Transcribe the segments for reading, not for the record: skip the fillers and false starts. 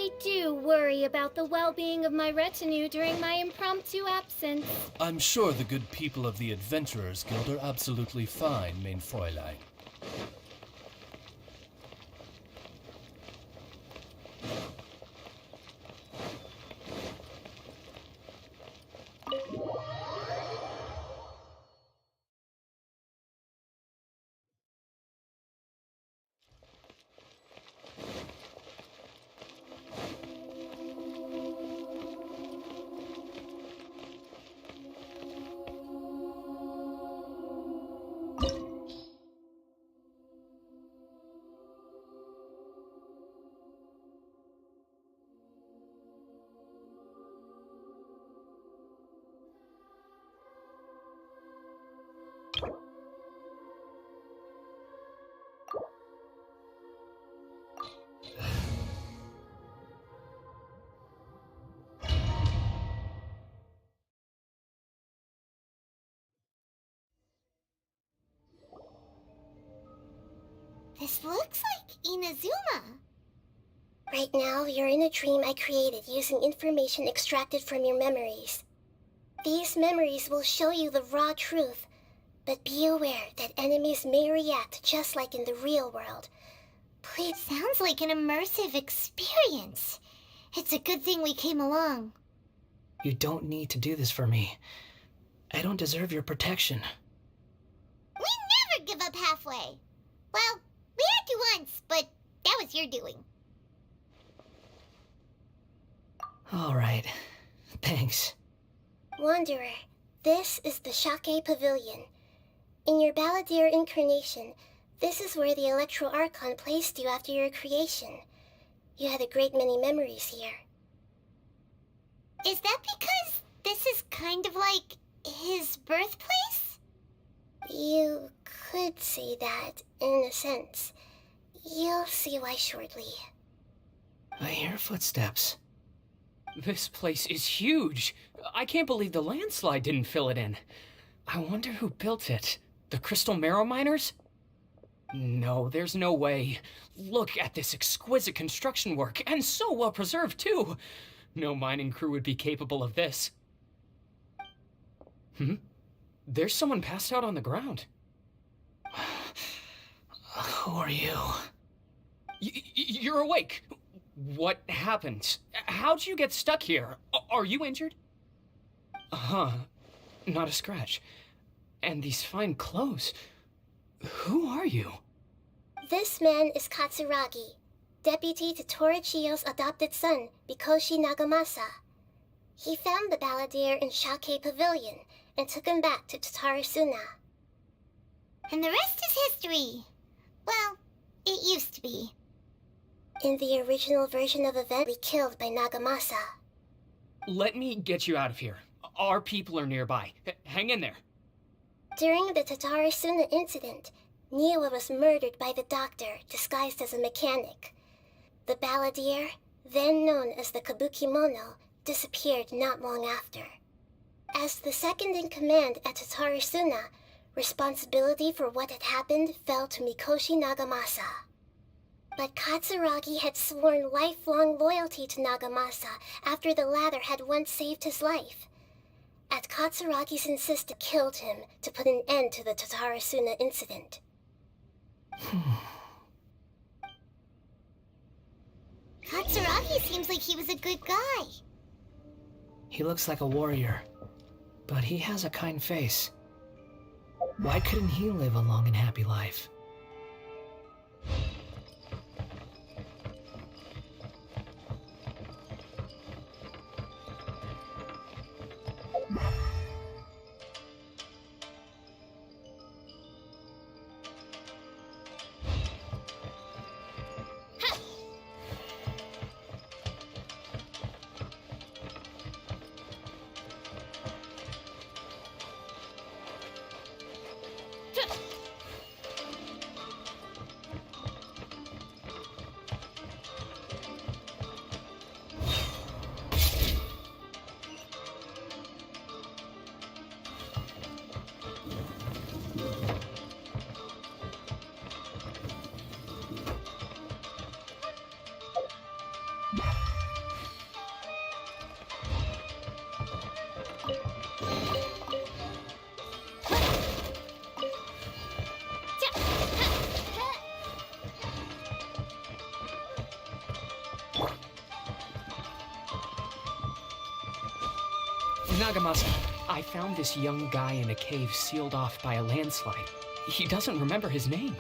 I do worry about the well-being of my retinue during my impromptu absence. I'm sure the good people of the Adventurers Guild are absolutely fine, mein Fräulein. This looks like Inazuma. Right now, you're in a dream I created using information extracted from your memories. These memories will show you the raw truth, but be aware that enemies may react just like in the real world. Please. Sounds like an immersive experience. It's a good thing we came along. You don't need to do this for me. I don't deserve your protection. We never give up halfway. Well, we had to once, but that was your doing. All right. Thanks. Wanderer, this is the Shake Pavilion. In your Balladeer incarnation, this is where the Electro Archon placed you after your creation. You had a great many memories here. Is that because this is kind of like his birthplace? You could say that, in a sense. You'll see why shortly. I hear footsteps. This place is huge. I can't believe the landslide didn't fill it in. I wonder who built it. The Crystal Marrow Miners? No, there's no way. Look at this exquisite construction work, and so well preserved, too. No mining crew would be capable of this. There's someone passed out on the ground. Who are you? You're awake. What happened? How'd you get stuck here? Are you injured? Not a scratch. And these fine clothes. Who are you? This man is Katsuragi, deputy to Torichiyo's adopted son, Mikoshi Nagamasa. He found the Balladeer in Shake Pavilion and took him back to Tatarasuna. And the rest is history. Well, it used to be. In the original version of events, killed by Nagamasa. Let me get you out of here. Our people are nearby. Hang in there. During the Tatarasuna incident, Niwa was murdered by the doctor disguised as a mechanic. The Balladeer, then known as the Kabukimono, disappeared not long after. As the second in command at Tatarasuna, responsibility for what had happened fell to Mikoshi Nagamasa. But Katsuragi had sworn lifelong loyalty to Nagamasa after the latter had once saved his life. At Katsuragi's insistence, killed him to put an end to the Tatarasuna incident. Katsuragi seems like he was a good guy. He looks like a warrior, but he has a kind face. Why couldn't he live a long and happy life? Nagamasa, I found this young guy in a cave sealed off by a landslide. He doesn't remember his name.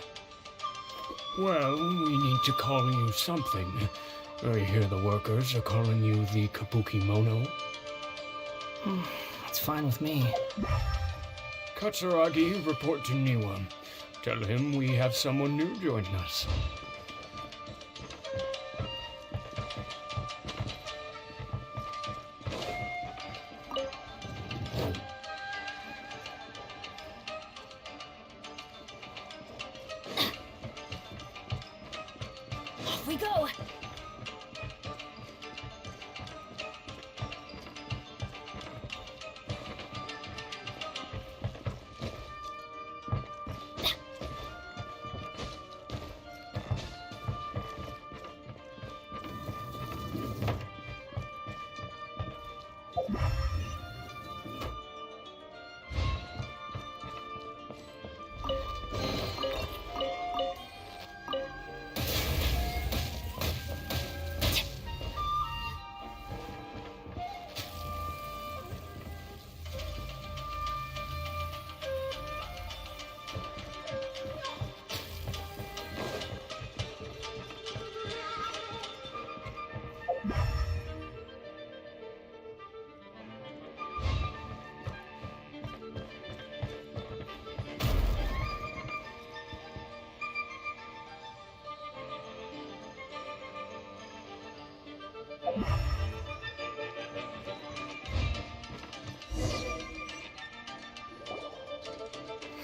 Well, we need to call you something. I hear the workers are calling you the Kabukimono. It's fine with me. Katsuragi, report to Niwa. Tell him we have someone new joining us. Off we go!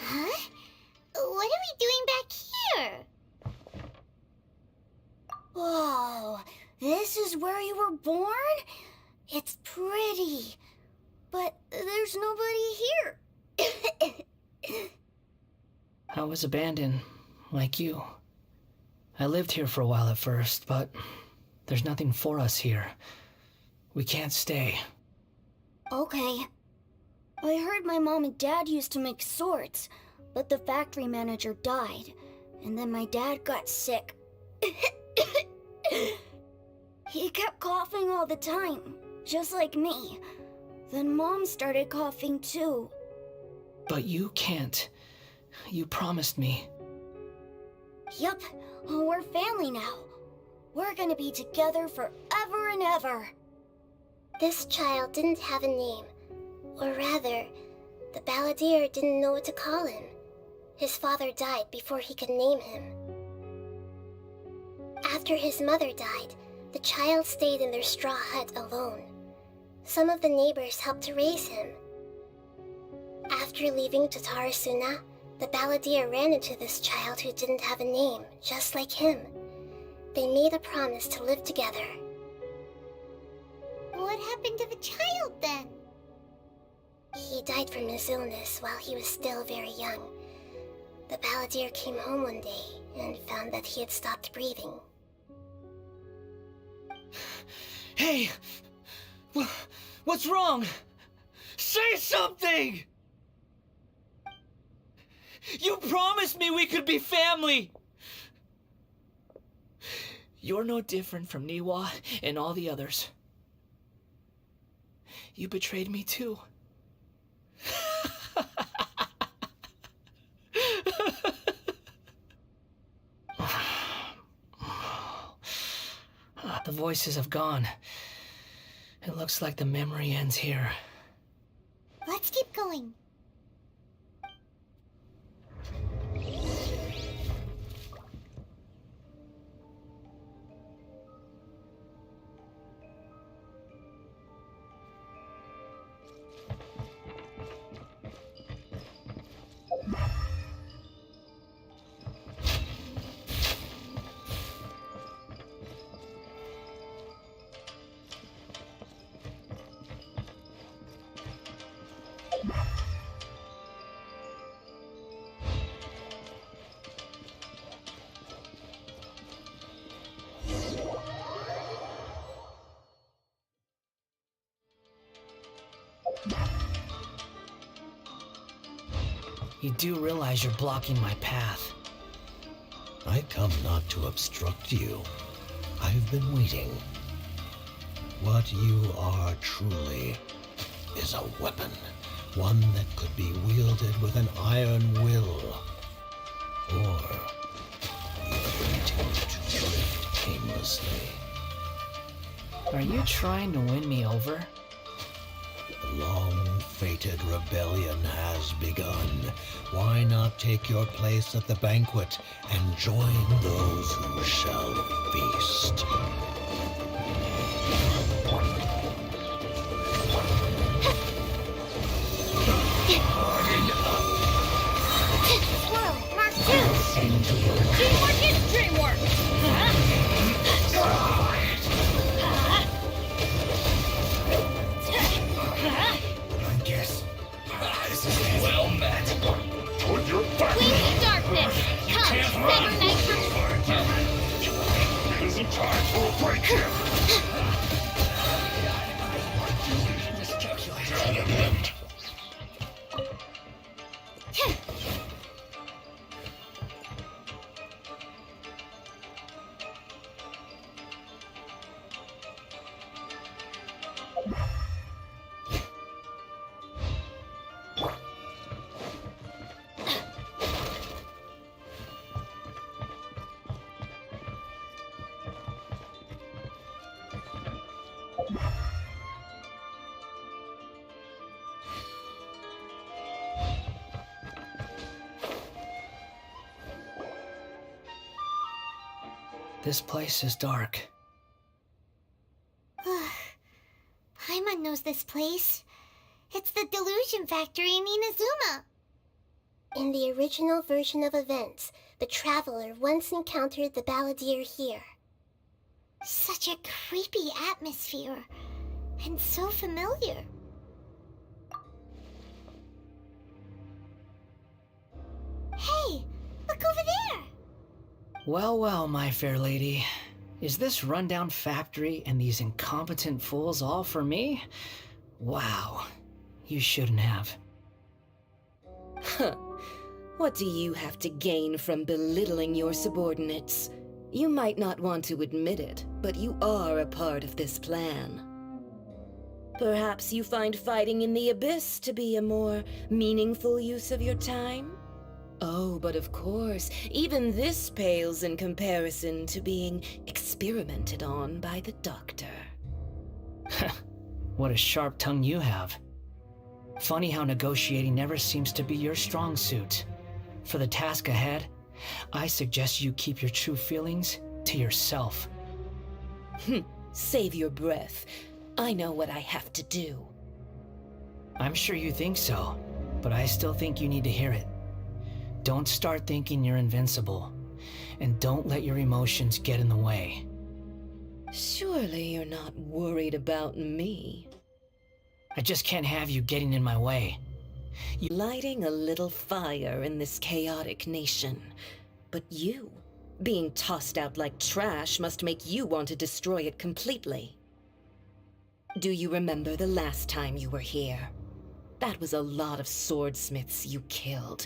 Huh? What are we doing back here? Whoa, this is where you were born? It's pretty, but there's nobody here. I was abandoned, like you. I lived here for a while at first, but there's nothing for us here. We can't stay. Okay. I heard my mom and dad used to make swords, but the factory manager died, and then my dad got sick. He kept coughing all the time, just like me. Then Mom started coughing too. But you can't. You promised me. Yup, we're family now. We're gonna be together forever and ever. This child didn't have a name. Or rather, the balladeer didn't know what to call him. His father died before he could name him. After his mother died, the child stayed in their straw hut alone. Some of the neighbors helped to raise him. After leaving Tatarasuna, the balladeer ran into this child who didn't have a name, just like him. They made a promise to live together. What happened to the child then? He died from his illness while he was still very young. The balladeer came home one day and found that he had stopped breathing. Hey! What's wrong? Say something! You promised me we could be family! You're no different from Niwa and all the others. You betrayed me too. The voices have gone. It looks like the memory ends here. Let's keep going. You do realize you're blocking my path. I come not to obstruct you. I've been waiting. What you are truly is a weapon, one that could be wielded with an iron will, or you continue to drift aimlessly. Are you trying to win me over? The long-fated rebellion has begun. Why not take your place at the banquet and join those who shall feast? Squirrel, Mark 2! Teamwork is dreamwork! I guess this is well met. Toward your back. Wings of darkness! Come, sever night from... It isn't time for a break here. This place is dark. Paimon knows this place. It's the Delusion Factory in Inazuma. In the original version of events, the Traveler once encountered the Balladeer here. Such a creepy atmosphere. And so familiar. Hey, look over there! Well, well, my fair lady. Is this rundown factory and these incompetent fools all for me? Wow. You shouldn't have. Huh. What do you have to gain from belittling your subordinates? You might not want to admit it, but you are a part of this plan. Perhaps you find fighting in the Abyss to be a more meaningful use of your time? Oh, but of course, even this pales in comparison to being experimented on by the Doctor. What a sharp tongue you have. Funny how negotiating never seems to be your strong suit. For the task ahead, I suggest you keep your true feelings to yourself. Save your breath. I know what I have to do. I'm sure you think so, but I still think you need to hear it. Don't start thinking you're invincible, and don't let your emotions get in the way. Surely you're not worried about me. I just can't have you getting in my way. Lighting a little fire in this chaotic nation. But you, being tossed out like trash, must make you want to destroy it completely. Do you remember the last time you were here? That was a lot of swordsmiths you killed.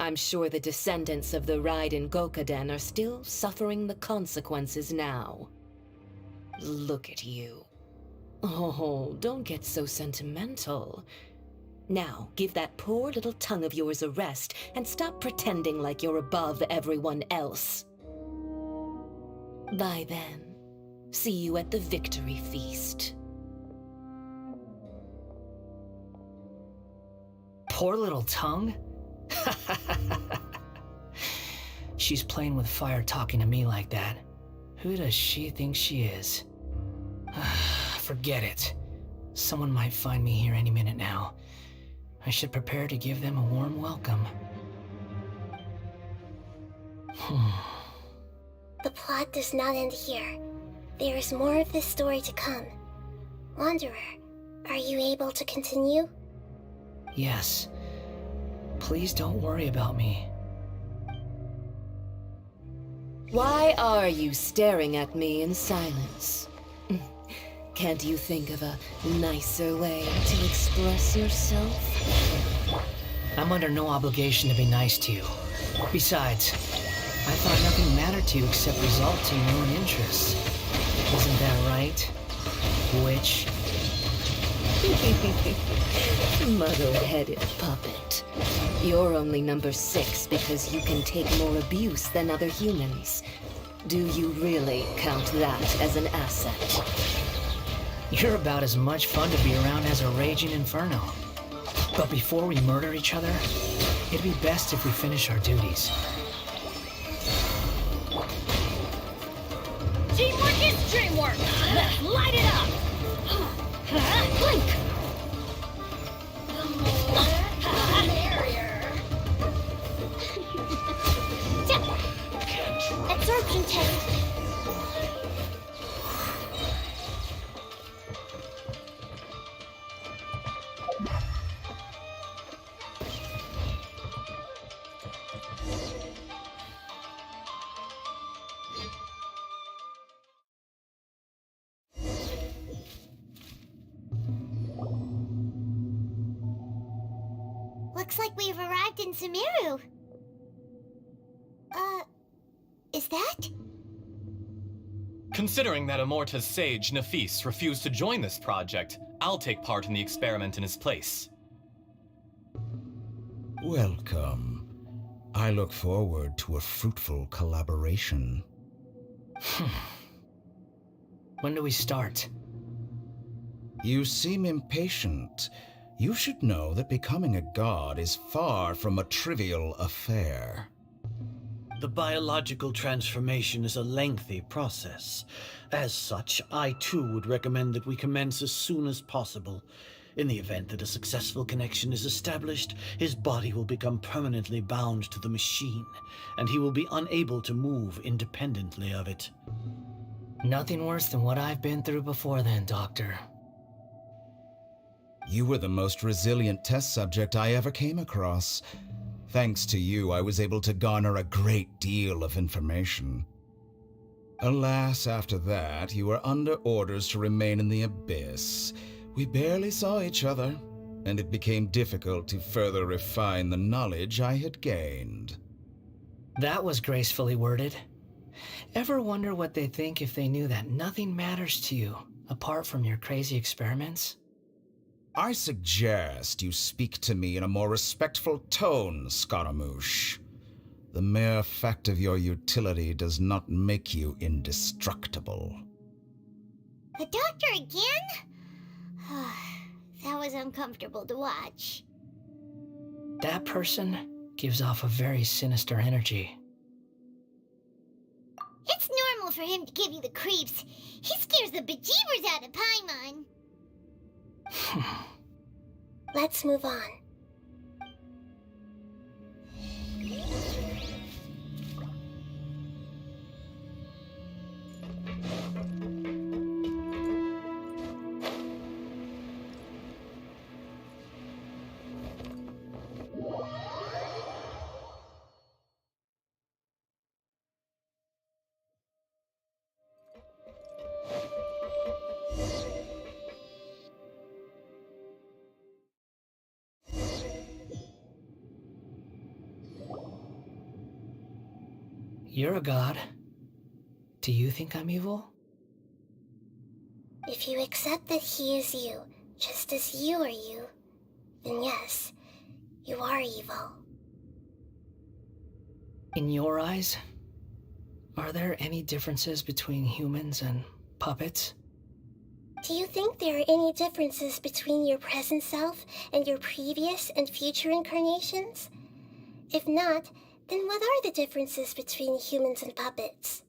I'm sure the descendants of the Raiden Gokaden are still suffering the consequences now. Look at you. Oh, don't get so sentimental. Now, give that poor little tongue of yours a rest and stop pretending like you're above everyone else. Bye then. See you at the victory feast. Poor little tongue? She's playing with fire talking to me like that. Who does she think she is? Forget it. Someone might find me here any minute now. I should prepare to give them a warm welcome. The plot does not end here. There is more of this story to come. Wanderer, are you able to continue? Yes. Please don't worry about me. Why are you staring at me in silence? Can't you think of a nicer way to express yourself? I'm under no obligation to be nice to you. Besides, I thought nothing mattered to you except results in your own interests. Isn't that right, witch? Muddle-headed puppet. You're only number 6 because you can take more abuse than other humans. Do you really count that as an asset? You're about as much fun to be around as a raging inferno. But before we murder each other, it'd be best if we finish our duties. Teamwork is dreamwork! Let's light it up! Blink! Absorption test. Looks like we've arrived in Sumeru. Is that? Considering that Amorta's sage, Nafis, refused to join this project, I'll take part in the experiment in his place. Welcome. I look forward to a fruitful collaboration. When do we start? You seem impatient. You should know that becoming a god is far from a trivial affair. The biological transformation is a lengthy process. As such, I too would recommend that we commence as soon as possible. In the event that a successful connection is established, his body will become permanently bound to the machine, and he will be unable to move independently of it. Nothing worse than what I've been through before then, Doctor. You were the most resilient test subject I ever came across. Thanks to you, I was able to garner a great deal of information. Alas, after that, you were under orders to remain in the abyss. We barely saw each other, and it became difficult to further refine the knowledge I had gained. That was gracefully worded. Ever wonder what they'd think if they knew that nothing matters to you, apart from your crazy experiments? I suggest you speak to me in a more respectful tone, Scaramouche. The mere fact of your utility does not make you indestructible. The doctor again? That was uncomfortable to watch. That person gives off a very sinister energy. It's normal for him to give you the creeps. He scares the bejeebers out of Paimon. Let's move on. You're a god. Do you think I'm evil? If you accept that he is you, just as you are you, then yes, you are evil. In your eyes, are there any differences between humans and puppets? Do you think there are any differences between your present self and your previous and future incarnations? If not, then what are the differences between humans and puppets?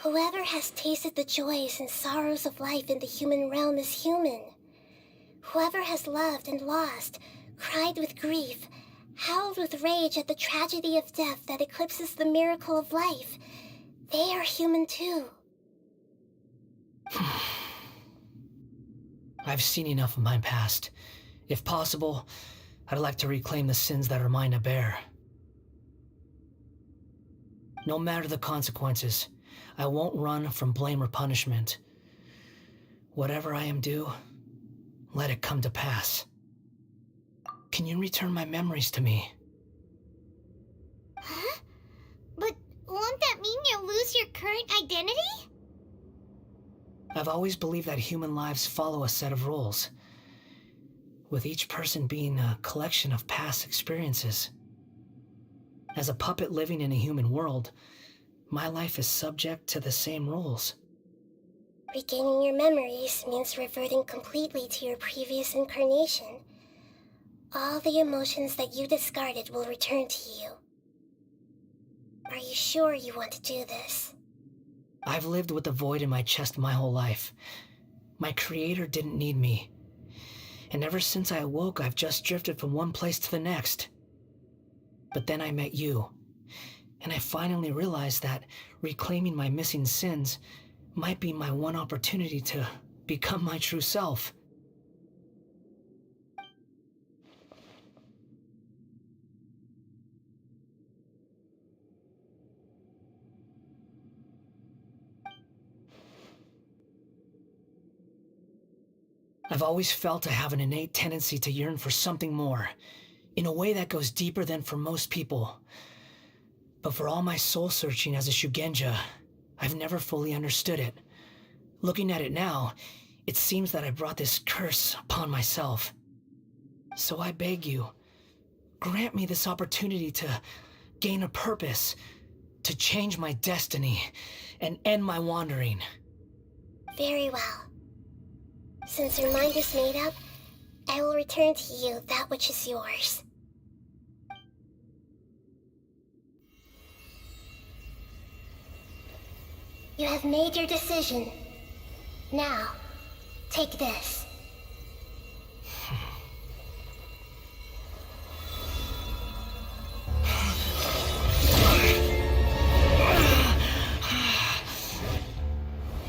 Whoever has tasted the joys and sorrows of life in the human realm is human. Whoever has loved and lost, cried with grief, howled with rage at the tragedy of death that eclipses the miracle of life, they are human too. I've seen enough of my past. If possible, I'd like to reclaim the sins that are mine to bear. No matter the consequences, I won't run from blame or punishment. Whatever I am due, let it come to pass. Can you return my memories to me? Huh? But won't that mean you'll lose your current identity? I've always believed that human lives follow a set of rules. with each person being a collection of past experiences. As a puppet living in a human world, my life is subject to the same rules. Regaining your memories means reverting completely to your previous incarnation. All the emotions that you discarded will return to you. Are you sure you want to do this? I've lived with a void in my chest my whole life. My creator didn't need me. And ever since I awoke, I've just drifted from one place to the next. But then I met you, and I finally realized that reclaiming my missing sins might be my one opportunity to become my true self. I've always felt I have an innate tendency to yearn for something more, in a way that goes deeper than for most people. But for all my soul-searching as a Shugenja, I've never fully understood it. Looking at it now, it seems that I brought this curse upon myself. So I beg you, grant me this opportunity to gain a purpose, to change my destiny, and end my wandering. Very well. Since your mind is made up, I will return to you that which is yours. You have made your decision. Now, take this.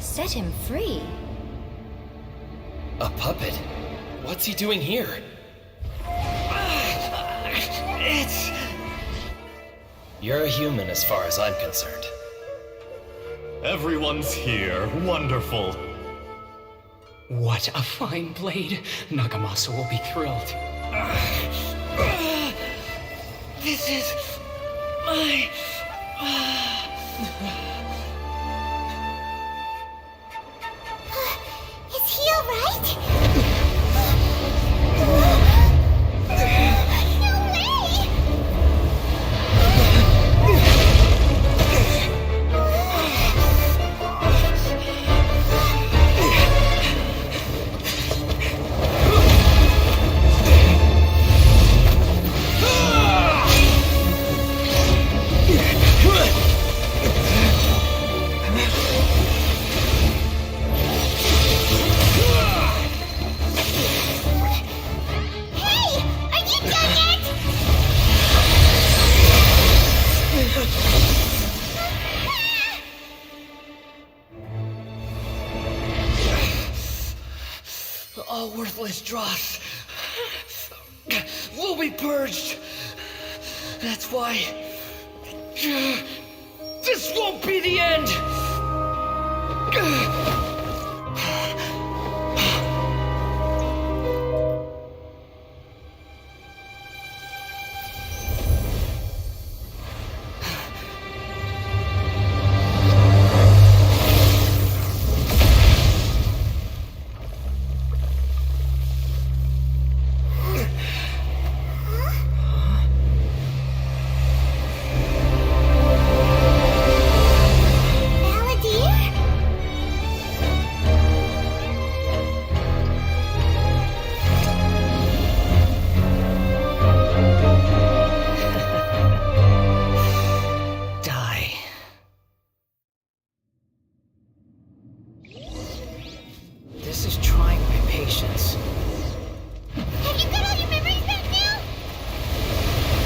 Set him free. A puppet? What's he doing here? You're a human as far as I'm concerned. Everyone's here. Wonderful. What a fine blade. Nagamasa will be thrilled. This is my... Is he alright? All worthless dross will be purged. That's why this won't be the end. This is trying my patience. Have you got all your memories back now?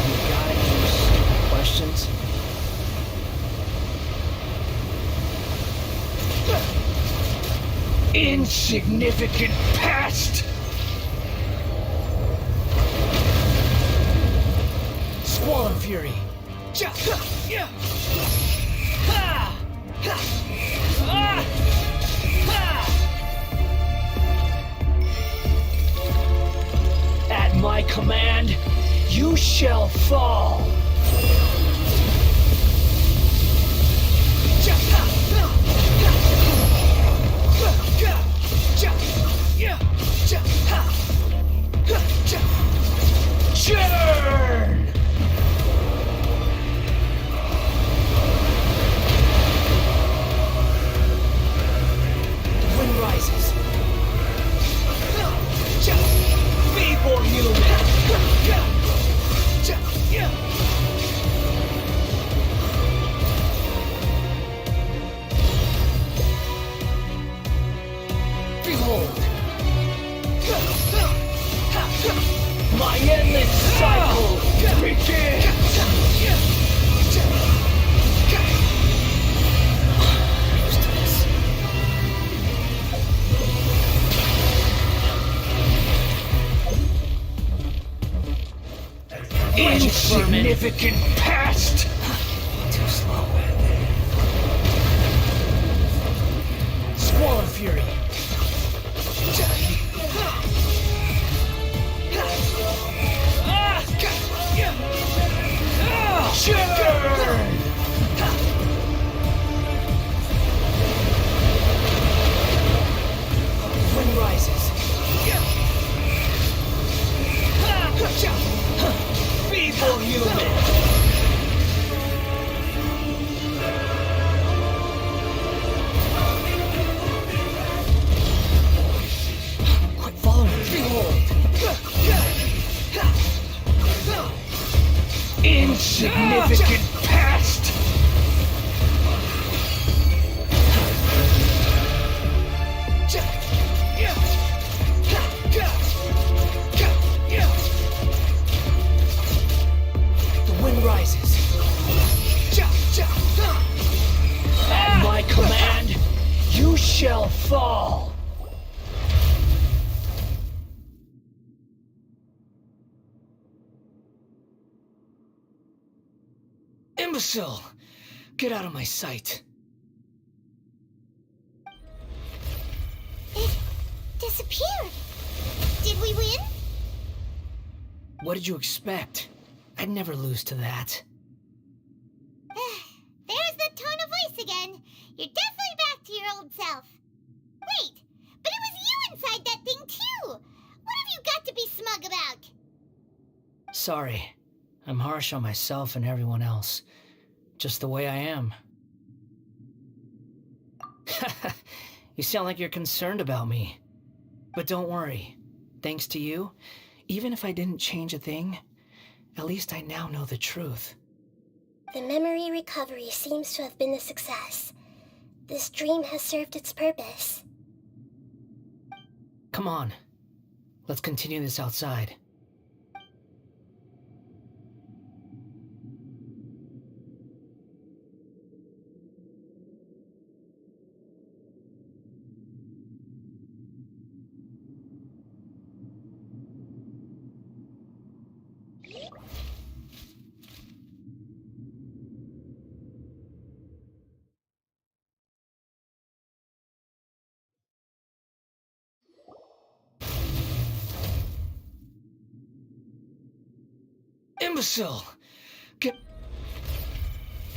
You gotta use stupid questions. Insignificant past! Squall and Fury. At my command, you shall fall. Churn! Wind rises. Feeble human! Behold! My endless cycle begins! Insignificant past! Too slow. Squall of Fury. Wind rises. Feeble human. Quit following me. Behold. Insignificant past! The wind rises. At my command, you shall fall! Imbecile! Get out of my sight. It disappeared. Did we win? What did you expect? I'd never lose to that. There's the tone of voice again. You're definitely back to your old self. Wait, but it was you inside that thing too. What have you got to be smug about? Sorry. I'm harsh on myself and everyone else. Just the way I am. You sound like you're concerned about me. But don't worry. Thanks to you, even if I didn't change a thing, at least I now know the truth. The memory recovery seems to have been a success. This dream has served its purpose. Come on. Let's continue this outside. Imbecile! Get...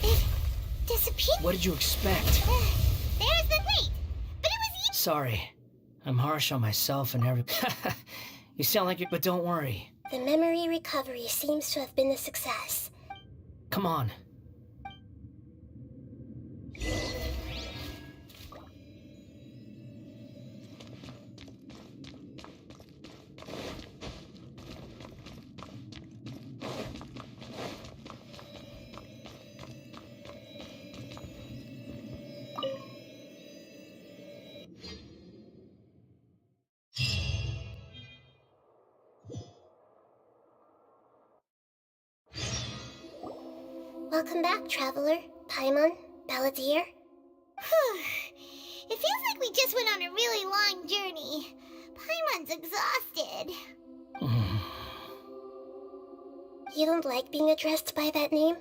It disappeared? What did you expect? There's the wait! But it was you! Sorry. I'm harsh on myself and every... You sound like you... But don't worry. The memory recovery seems to have been a success. Come on. Welcome back, Traveler, Paimon, Balladeer. It feels like we just went on a really long journey. Paimon's exhausted. You don't like being addressed by that name?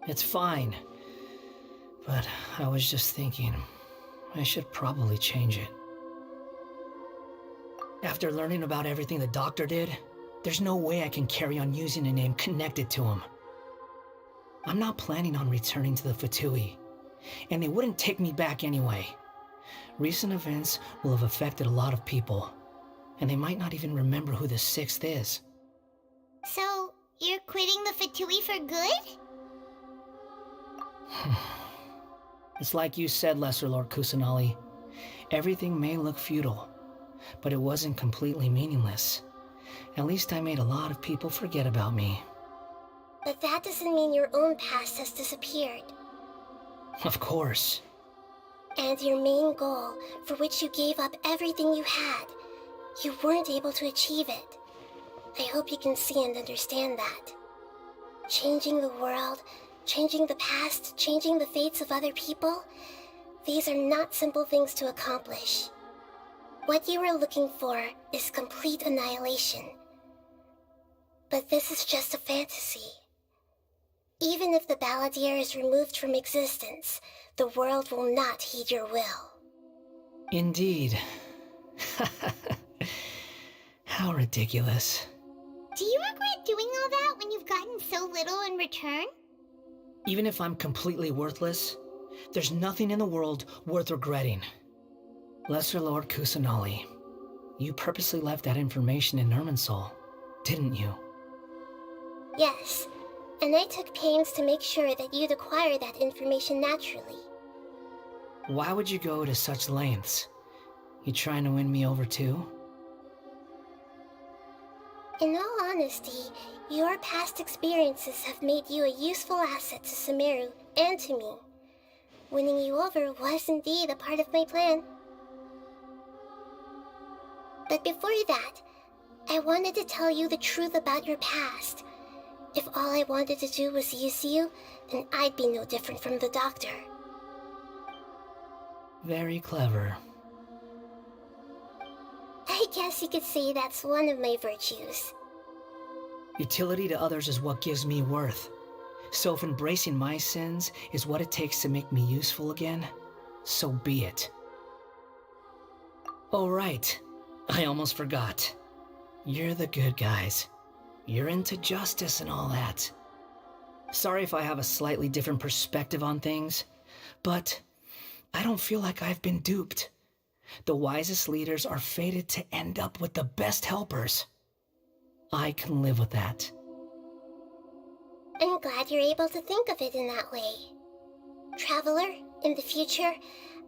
It's fine. But I was just thinking, I should probably change it. After learning about everything the doctor did, there's no way I can carry on using a name connected to him. I'm not planning on returning to the Fatui, and they wouldn't take me back anyway. Recent events will have affected a lot of people, and they might not even remember who the sixth is. So, you're quitting the Fatui for good? It's like you said, Lesser Lord Kusanali. Everything may look futile, but it wasn't completely meaningless. At least I made a lot of people forget about me. But that doesn't mean your own past has disappeared. Of course. And your main goal, for which you gave up everything you had, you weren't able to achieve it. I hope you can see and understand that. Changing the world, changing the past, changing the fates of other people, these are not simple things to accomplish. What you were looking for is complete annihilation. But this is just a fantasy. Even if the Balladeer is removed from existence, the world will not heed your will. Indeed. How ridiculous. Do you regret doing all that when you've gotten so little in return? Even if I'm completely worthless, there's nothing in the world worth regretting. Lesser Lord Kusanali, you purposely left that information in Irminsul, didn't you? Yes, and I took pains to make sure that you'd acquire that information naturally. Why would you go to such lengths? You trying to win me over too? In all honesty, your past experiences have made you a useful asset to Sumeru and to me. Winning you over was indeed a part of my plan. But before that, I wanted to tell you the truth about your past. If all I wanted to do was use you, then I'd be no different from the Doctor. Very clever. I guess you could say that's one of my virtues. Utility to others is what gives me worth. So if embracing my sins is what it takes to make me useful again, so be it. Oh right, I almost forgot. You're the good guys. You're into justice and all that. Sorry if I have a slightly different perspective on things, but I don't feel like I've been duped. The wisest leaders are fated to end up with the best helpers. I can live with that. I'm glad you're able to think of it in that way. Traveler, in the future,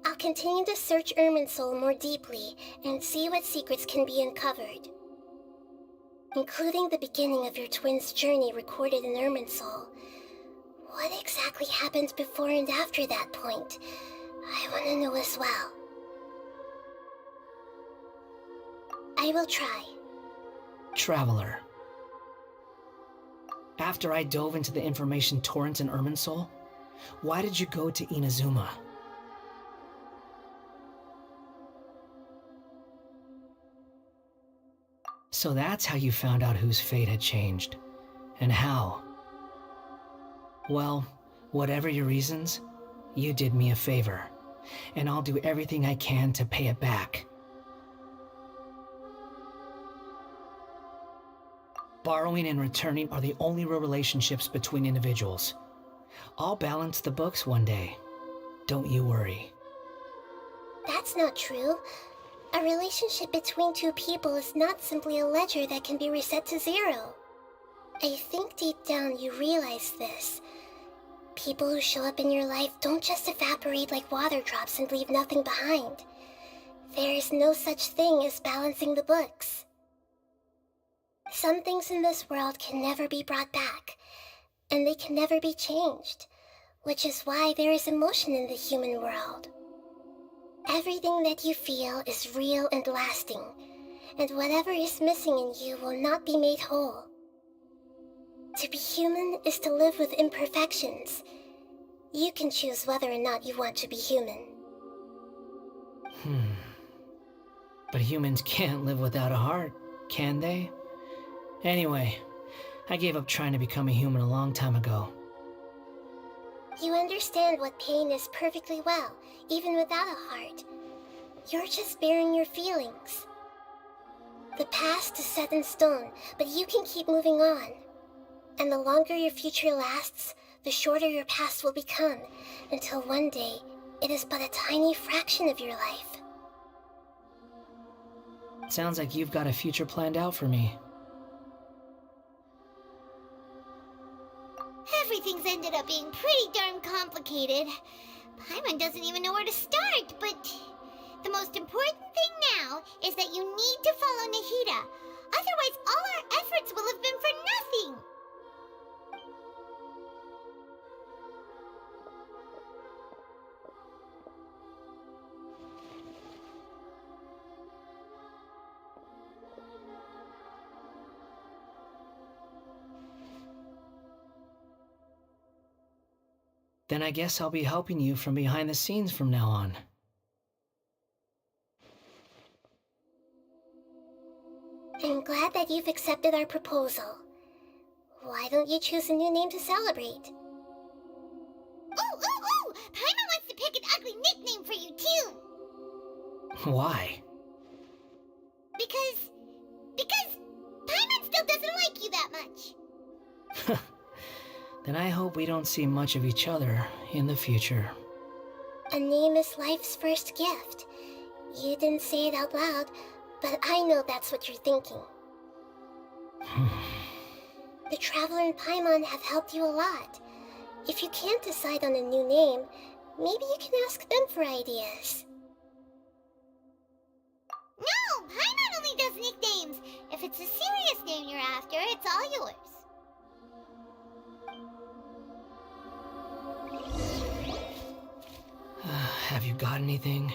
I'll continue to search Irminsul more deeply and see what secrets can be uncovered. Including the beginning of your twins' journey recorded in Irminsul. What exactly happened before and after that point? I want to know as well. I will try. Traveler. After I dove into the information torrent in Irminsul, why did you go to Inazuma? So that's how you found out whose fate had changed. And how. Well, whatever your reasons, you did me a favor. And I'll do everything I can to pay it back. Borrowing and returning are the only real relationships between individuals. I'll balance the books one day. Don't you worry. That's not true. A relationship between two people is not simply a ledger that can be reset to zero. I think deep down you realize this. People who show up in your life don't just evaporate like water drops and leave nothing behind. There is no such thing as balancing the books. Some things in this world can never be brought back, and they can never be changed, which is why there is emotion in the human world. Everything that you feel is real and lasting, and whatever is missing in you will not be made whole. To be human is to live with imperfections. You can choose whether or not you want to be human. But humans can't live without a heart, can they? Anyway, I gave up trying to become a human a long time ago. You understand what pain is perfectly well, even without a heart. You're just bearing your feelings. The past is set in stone, but you can keep moving on. And the longer your future lasts, the shorter your past will become, until one day, it is but a tiny fraction of your life. Sounds like you've got a future planned out for me. Everything's ended up being pretty darn complicated. Paimon doesn't even know where to start, but the most important thing now is that you need to follow Nahida. Otherwise, all our efforts will have been for nothing. Then I guess I'll be helping you from behind the scenes from now on. I'm glad that you've accepted our proposal. Why don't you choose a new name to celebrate? Ooh! Paimon wants to pick an ugly nickname for you, too. Why? Because Paimon still doesn't like you that much. Then I hope we don't see much of each other in the future. A name is life's first gift. You didn't say it out loud, but I know that's what you're thinking. The Traveler and Paimon have helped you a lot. If you can't decide on a new name, maybe you can ask them for ideas. No, Paimon only does nicknames. If it's a serious name you're after, it's all yours. Have you got anything?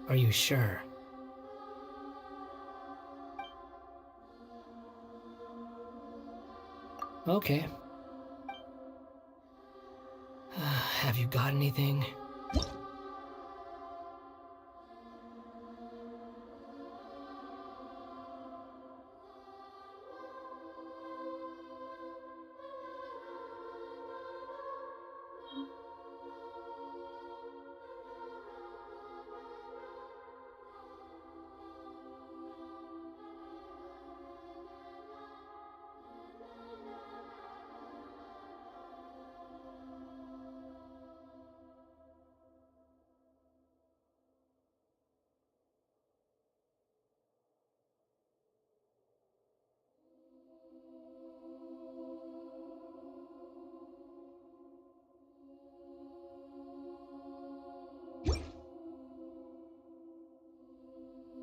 Are you sure? Okay. Have you got anything?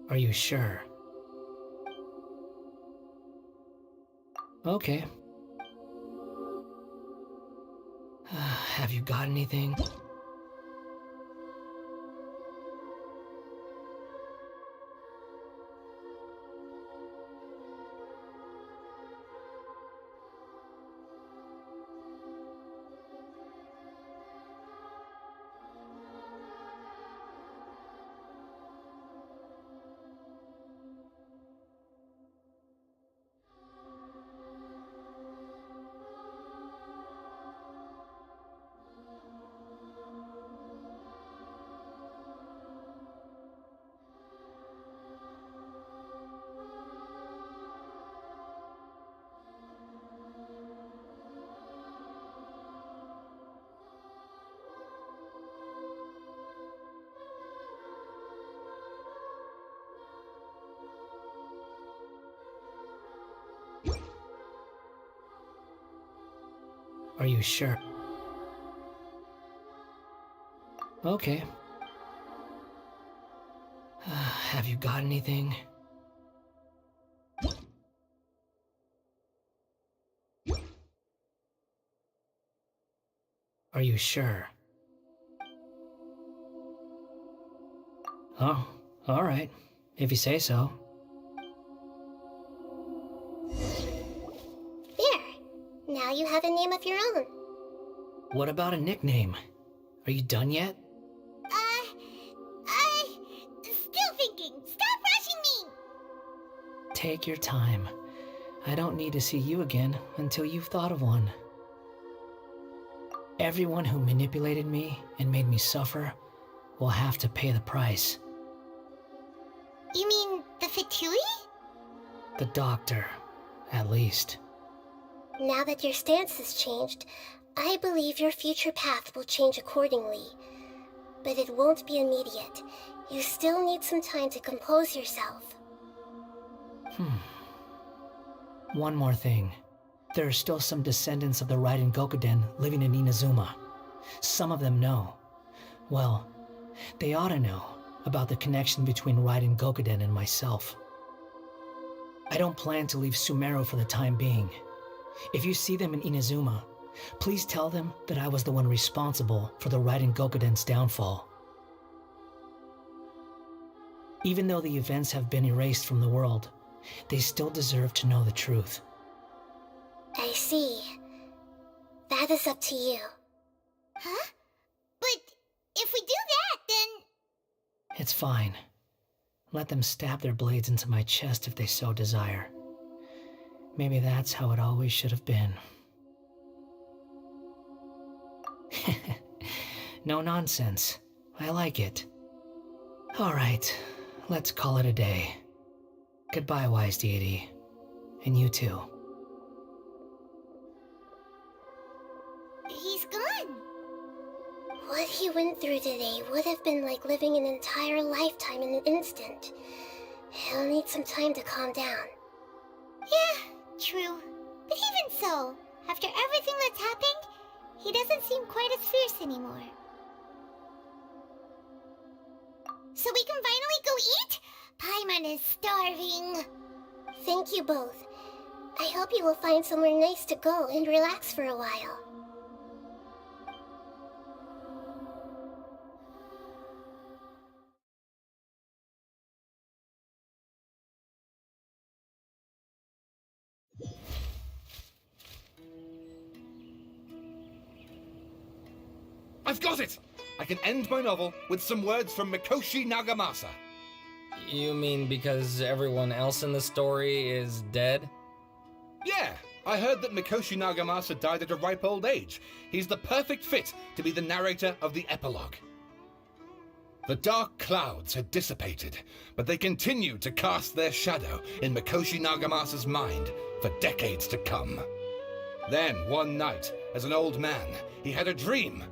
Are you sure? Okay. Have you got anything? Are you sure? Okay. Have you got anything? Are you sure? Oh, alright. If you say so. There. Now you have a name of your own. What about a nickname? Are you done yet? Still thinking. Stop rushing me! Take your time. I don't need to see you again until you've thought of one. Everyone who manipulated me and made me suffer will have to pay the price. You mean the Fatui? The doctor, at least. Now that your stance has changed, I believe your future path will change accordingly. But it won't be immediate. You still need some time to compose yourself. One more thing. There are still some descendants of the Raiden Gokuden living in Inazuma. Some of them know. Well, they ought to know about the connection between Raiden Gokuden and myself. I don't plan to leave Sumeru for the time being. If you see them in Inazuma, please tell them that I was the one responsible for the Raiden Gokuden's downfall. Even though the events have been erased from the world, they still deserve to know the truth. I see. That is up to you. Huh? But if we do that, then... It's fine. Let them stab their blades into my chest if they so desire. Maybe that's how it always should have been. No nonsense. I like it. Alright, let's call it a day. Goodbye, wise deity. And you too. He's gone. What he went through today would have been like living an entire lifetime in an instant. He'll need some time to calm down. Yeah, true. But even so, after everything that's happened, he doesn't seem quite as fierce anymore. So we can finally go eat? Paimon is starving. Thank you both. I hope you will find somewhere nice to go and relax for a while. I've got it! I can end my novel with some words from Mikoshi Nagamasa. You mean because everyone else in the story is dead? Yeah, I heard that Mikoshi Nagamasa died at a ripe old age. He's the perfect fit to be the narrator of the epilogue. The dark clouds had dissipated, but they continued to cast their shadow in Mikoshi Nagamasa's mind for decades to come. Then, one night, as an old man, he had a dream.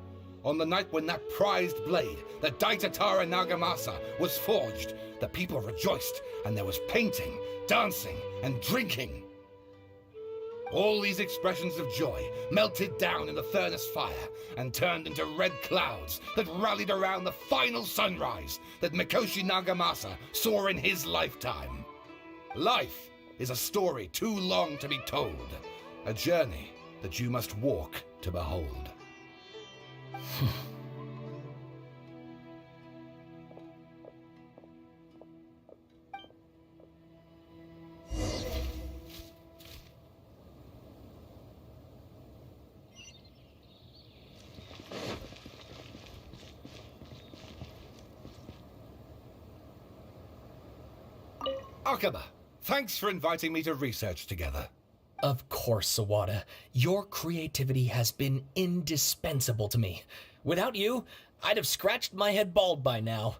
On the night when that prized blade, the Daitatara Nagamasa, was forged, the people rejoiced, and there was painting, dancing, and drinking. All these expressions of joy melted down in the furnace fire and turned into red clouds that rallied around the final sunrise that Mikoshi Nagamasa saw in his lifetime. Life is a story too long to be told, a journey that you must walk to behold. Akaba, thanks for inviting me to research together. Of course, Sawada. Your creativity has been indispensable to me. Without you, I'd have scratched my head bald by now.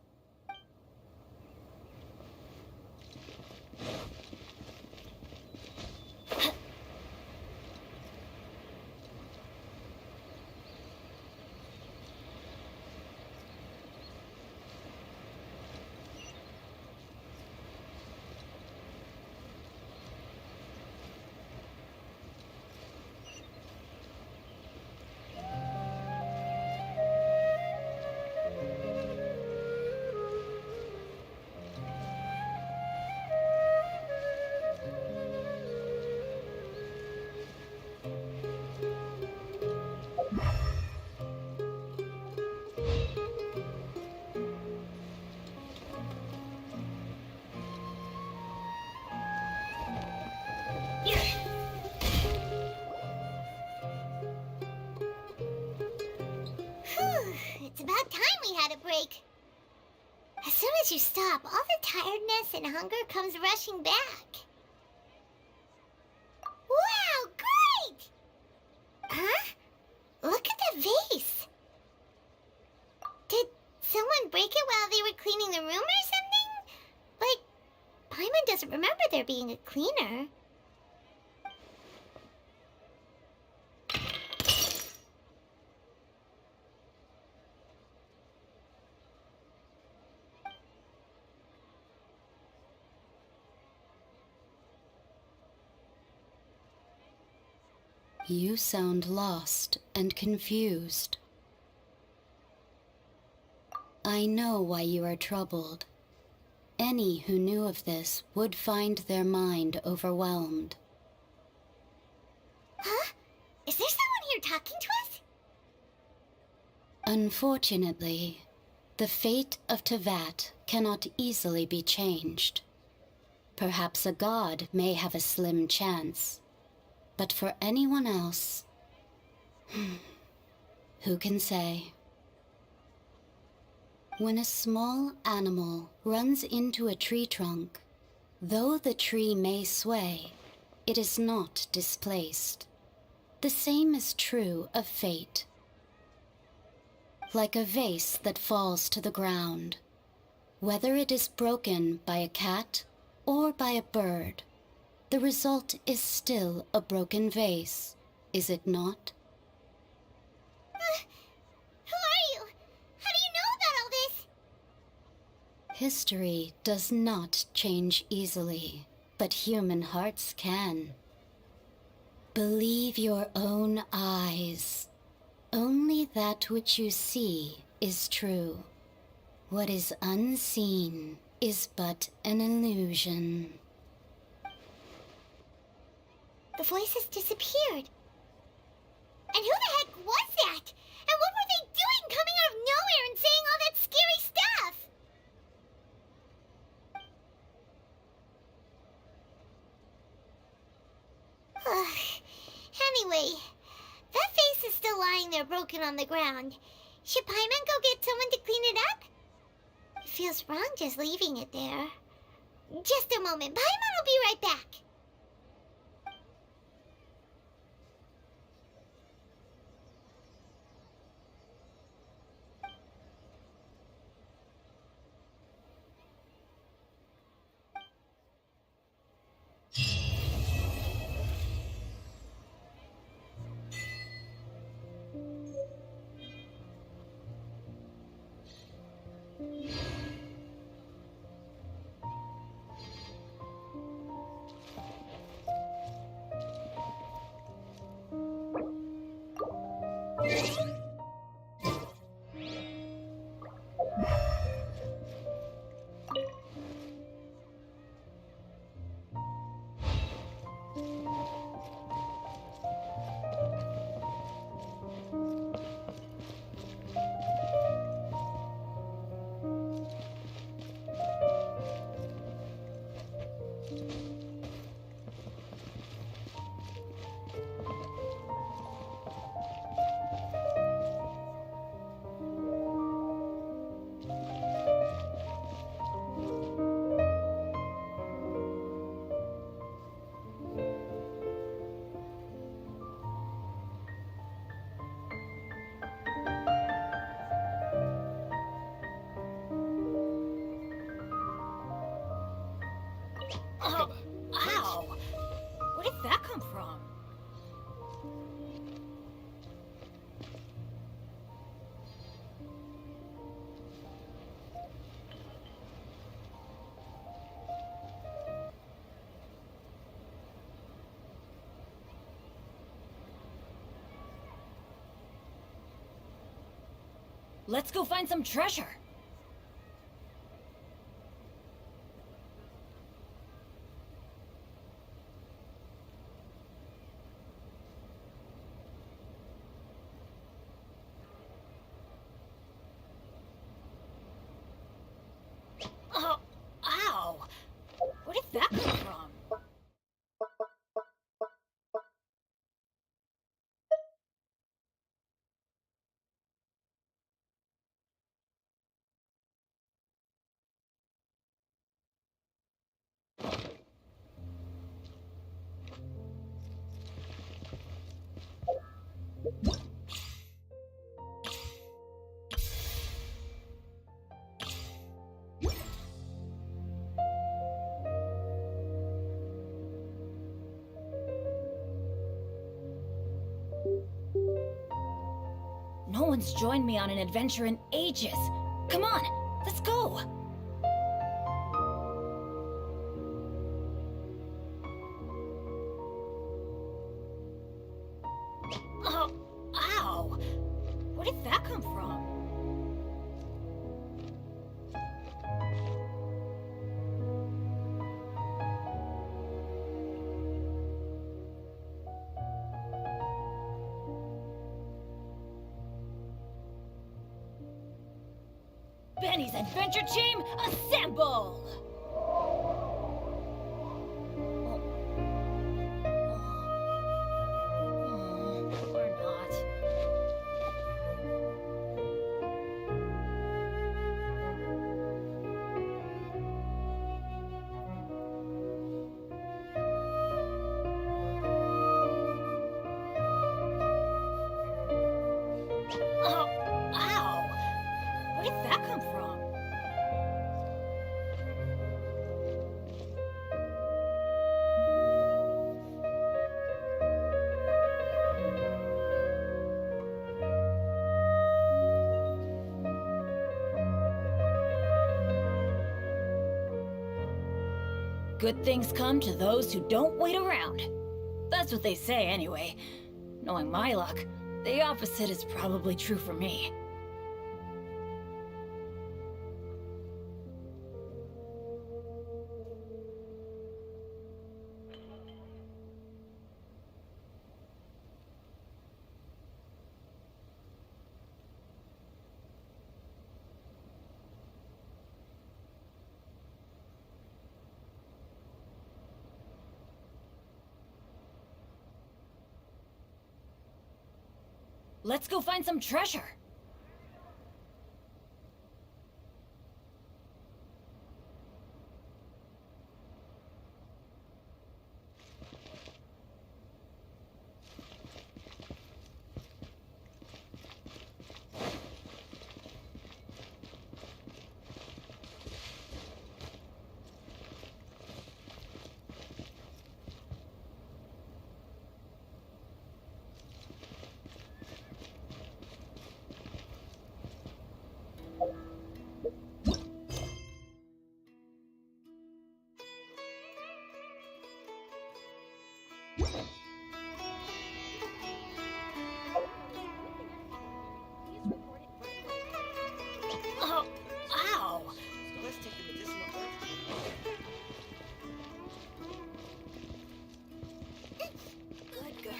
we had a break. As soon as you stop, all the tiredness and hunger comes rushing back. Wow, great! Huh? Look at the vase. Did someone break it while they were cleaning the room or something? Like, Paimon doesn't remember there being a cleaner. You sound lost and confused. I know why you are troubled. Any who knew of this would find their mind overwhelmed. Huh? Is there someone here talking to us? Unfortunately, the fate of Tevat cannot easily be changed. Perhaps a god may have a slim chance. But for anyone else, who can say? When a small animal runs into a tree trunk, though the tree may sway, it is not displaced. The same is true of fate. Like a vase that falls to the ground, whether it is broken by a cat or by a bird, the result is still a broken vase, is it not? Who are you? How do you know about all this? History does not change easily, but human hearts can. Believe your own eyes. Only that which you see is true. What is unseen is but an illusion. The voice has disappeared. And who the heck was that? And what were they doing coming out of nowhere and saying all that scary stuff? Anyway, that face is still lying there broken on the ground. Should Paimon go get someone to clean it up? It feels wrong just leaving it there. Just a moment. Paimon will be right back. Ow! Where did that come from? Let's go find some treasure. Oh, ow! Where did that come from? one's joined me on an adventure in ages. Come on, let's go! Oh, ow! Where did that come from? Benny's adventure team, assemble! Or not. Oh, ow! Where did that come from? Good things come to those who don't wait around. That's what they say anyway. Knowing my luck, the opposite is probably true for me. Let's go find some treasure. Oh, ow! Let's take the medicinal Good girl.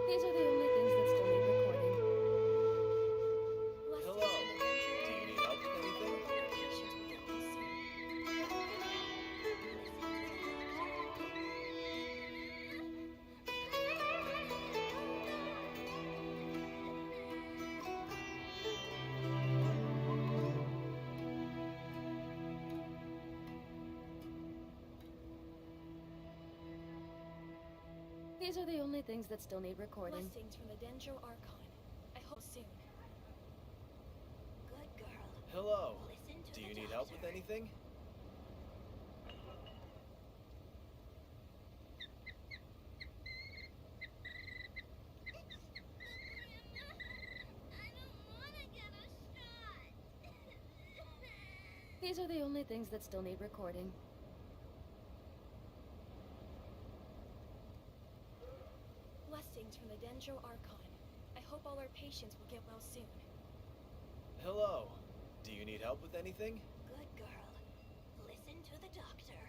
These are the only things that still need recording. Hello. Do you need help with anything? These are the only things that still need recording. Blessings from the Dendro Archon. I hope soon. Good girl. Hello. Listen to Do the you need help with anything? These are the only things that still need recording. Blessings from the Dendro Archon. I hope all our patients will get well soon. Hello. Do you need help with anything? Good girl. Listen to the doctor.